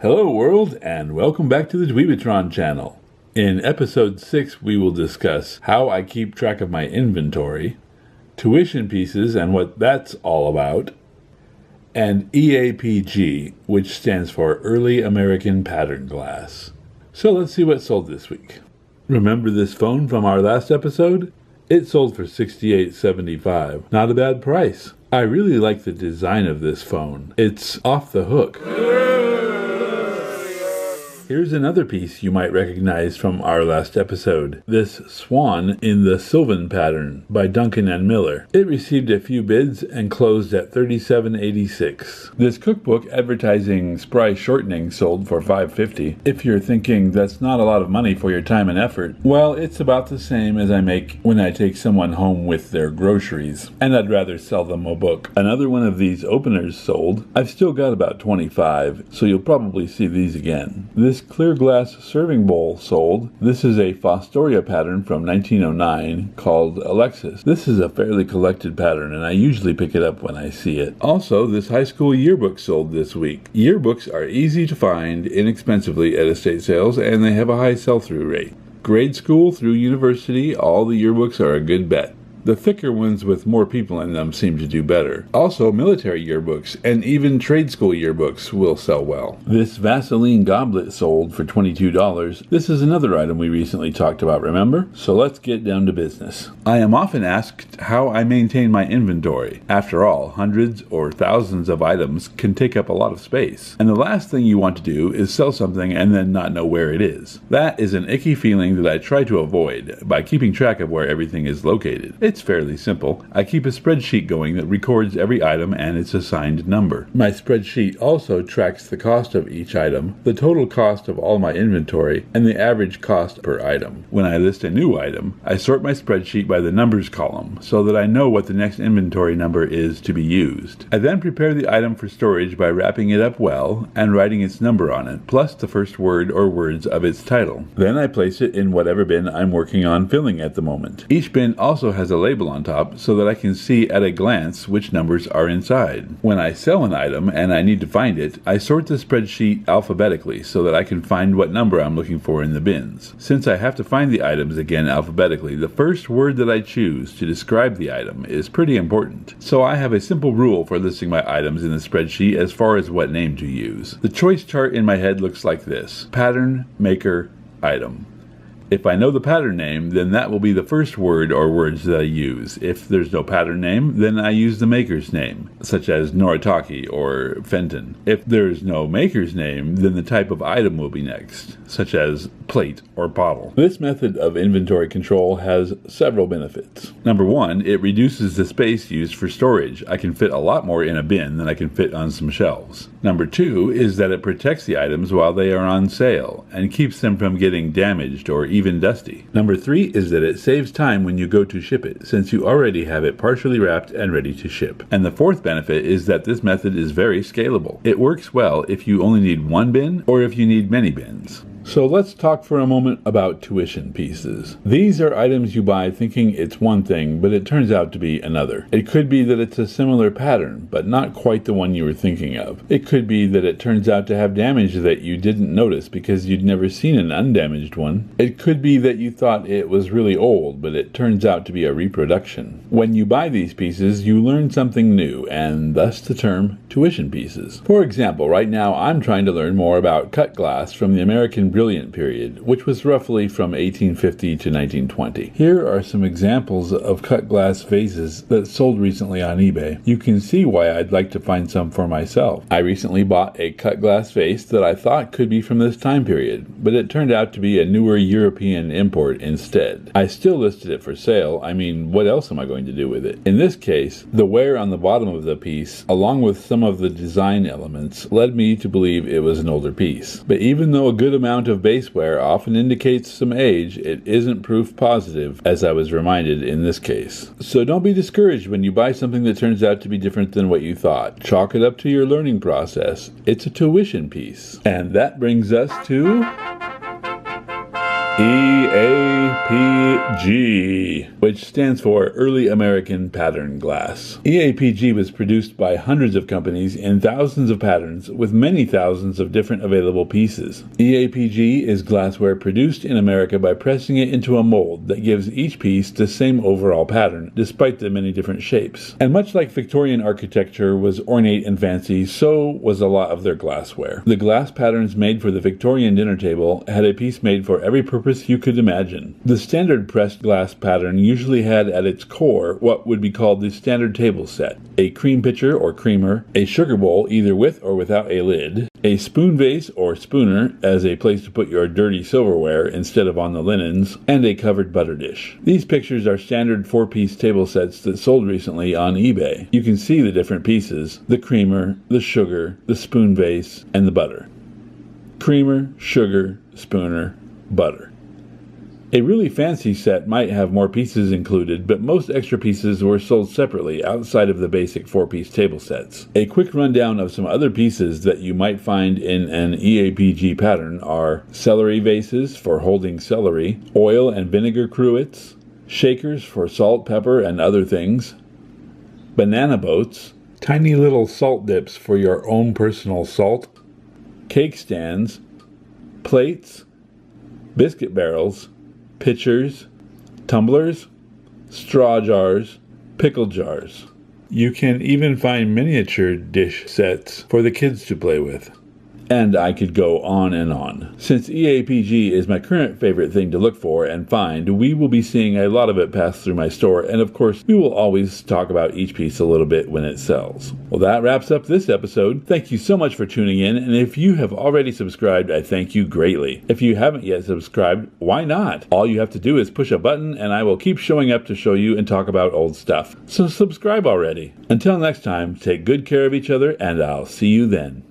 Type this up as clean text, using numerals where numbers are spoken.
Hello world, and welcome back to the Dweebatron channel. In episode 6 we will discuss how I keep track of my inventory, tuition pieces and what that's all about, and EAPG, which stands for Early American Pattern Glass. So let's see what sold this week. Remember this phone from our last episode? It sold for $68.75. Not a bad price. I really like the design of this phone. It's off the hook. Here's another piece you might recognize from our last episode. This swan in the Sylvan pattern by Duncan and Miller. It received a few bids and closed at $37.86. This cookbook advertising spry shortening sold for $5.50. If you're thinking that's not a lot of money for your time and effort, well, it's about the same as I make when I take someone home with their groceries, and I'd rather sell them a book. Another one of these openers sold. I've still got about 25, so you'll probably see these again. This clear glass serving bowl sold. This is a Fostoria pattern from 1909 called Alexis. This is a fairly collected pattern and I usually pick it up when I see it. Also, this high school yearbook sold this week. Yearbooks are easy to find inexpensively at estate sales and they have a high sell-through rate. Grade school through university, all the yearbooks are a good bet. The thicker ones with more people in them seem to do better. Also, military yearbooks and even trade school yearbooks will sell well. This Vaseline goblet sold for $22. This is another item we recently talked about, remember? So let's get down to business. I am often asked how I maintain my inventory. After all, hundreds or thousands of items can take up a lot of space. And the last thing you want to do is sell something and then not know where it is. That is an icky feeling that I try to avoid by keeping track of where everything is located. It's fairly simple. I keep a spreadsheet going that records every item and its assigned number. My spreadsheet also tracks the cost of each item, the total cost of all my inventory, and the average cost per item. When I list a new item, I sort my spreadsheet by the numbers column so that I know what the next inventory number is to be used. I then prepare the item for storage by wrapping it up well and writing its number on it, plus the first word or words of its title. Then I place it in whatever bin I'm working on filling at the moment. Each bin also has a label on top so that I can see at a glance which numbers are inside. When I sell an item and I need to find it, I sort the spreadsheet alphabetically so that I can find what number I'm looking for in the bins. Since I have to find the items again alphabetically, the first word that I choose to describe the item is pretty important. So I have a simple rule for listing my items in the spreadsheet as far as what name to use. The choice chart in my head looks like this: pattern, maker, item. If I know the pattern name, then that will be the first word or words that I use. If there's no pattern name, then I use the maker's name, such as Noritake or Fenton. If there's no maker's name, then the type of item will be next, such as plate or bottle. This method of inventory control has several benefits. Number one, it reduces the space used for storage. I can fit a lot more in a bin than I can fit on some shelves. Number two is that it protects the items while they are on sale and keeps them from getting damaged or even dusty. Number three is that it saves time when you go to ship it, since you already have it partially wrapped and ready to ship. And the fourth benefit is that this method is very scalable. It works well if you only need one bin or if you need many bins. So let's talk for a moment about tuition pieces. These are items you buy thinking it's one thing, but it turns out to be another. It could be that it's a similar pattern, but not quite the one you were thinking of. It could be that it turns out to have damage that you didn't notice because you'd never seen an undamaged one. It could be that you thought it was really old, but it turns out to be a reproduction. When you buy these pieces, you learn something new, and thus the term tuition pieces. For example, right now I'm trying to learn more about cut glass from the American Brilliant period, which was roughly from 1850 to 1920. Here are some examples of cut glass vases that sold recently on eBay. You can see why I'd like to find some for myself. I recently bought a cut glass vase that I thought could be from this time period, but it turned out to be a newer European import instead. I still listed it for sale. I mean, what else am I going to do with it? In this case, the wear on the bottom of the piece, along with some of the design elements, led me to believe it was an older piece. But even though a good amount of base wear often indicates some age, it isn't proof positive, as I was reminded in this case. So don't be discouraged when you buy something that turns out to be different than what you thought. Chalk it up to your learning process. It's a tuition piece. And that brings us to EAPG. EAPG, which stands for Early American Pattern Glass. EAPG was produced by hundreds of companies in thousands of patterns with many thousands of different available pieces. EAPG is glassware produced in America by pressing it into a mold that gives each piece the same overall pattern, despite the many different shapes. And much like Victorian architecture was ornate and fancy, so was a lot of their glassware. The glass patterns made for the Victorian dinner table had a piece made for every purpose you could imagine. The standard pressed glass pattern usually had at its core what would be called the standard table set: a cream pitcher or creamer, a sugar bowl either with or without a lid, a spoon vase or spooner as a place to put your dirty silverware instead of on the linens, and a covered butter dish. These pictures are standard 4-piece table sets that sold recently on eBay. You can see the different pieces: the creamer, the sugar, the spoon vase, and the butter. Creamer, sugar, spooner, butter. A really fancy set might have more pieces included, but most extra pieces were sold separately outside of the basic 4-piece table sets. A quick rundown of some other pieces that you might find in an EAPG pattern are celery vases for holding celery, oil and vinegar cruets, shakers for salt, pepper, and other things, banana boats, tiny little salt dips for your own personal salt, cake stands, plates, biscuit barrels, pitchers, tumblers, straw jars, pickle jars. You can even find miniature dish sets for the kids to play with. And I could go on and on. Since EAPG is my current favorite thing to look for and find, we will be seeing a lot of it pass through my store, and of course, we will always talk about each piece a little bit when it sells. Well, that wraps up this episode. Thank you so much for tuning in, and if you have already subscribed, I thank you greatly. If you haven't yet subscribed, why not? All you have to do is push a button, and I will keep showing up to show you and talk about old stuff. So subscribe already. Until next time, take good care of each other, and I'll see you then.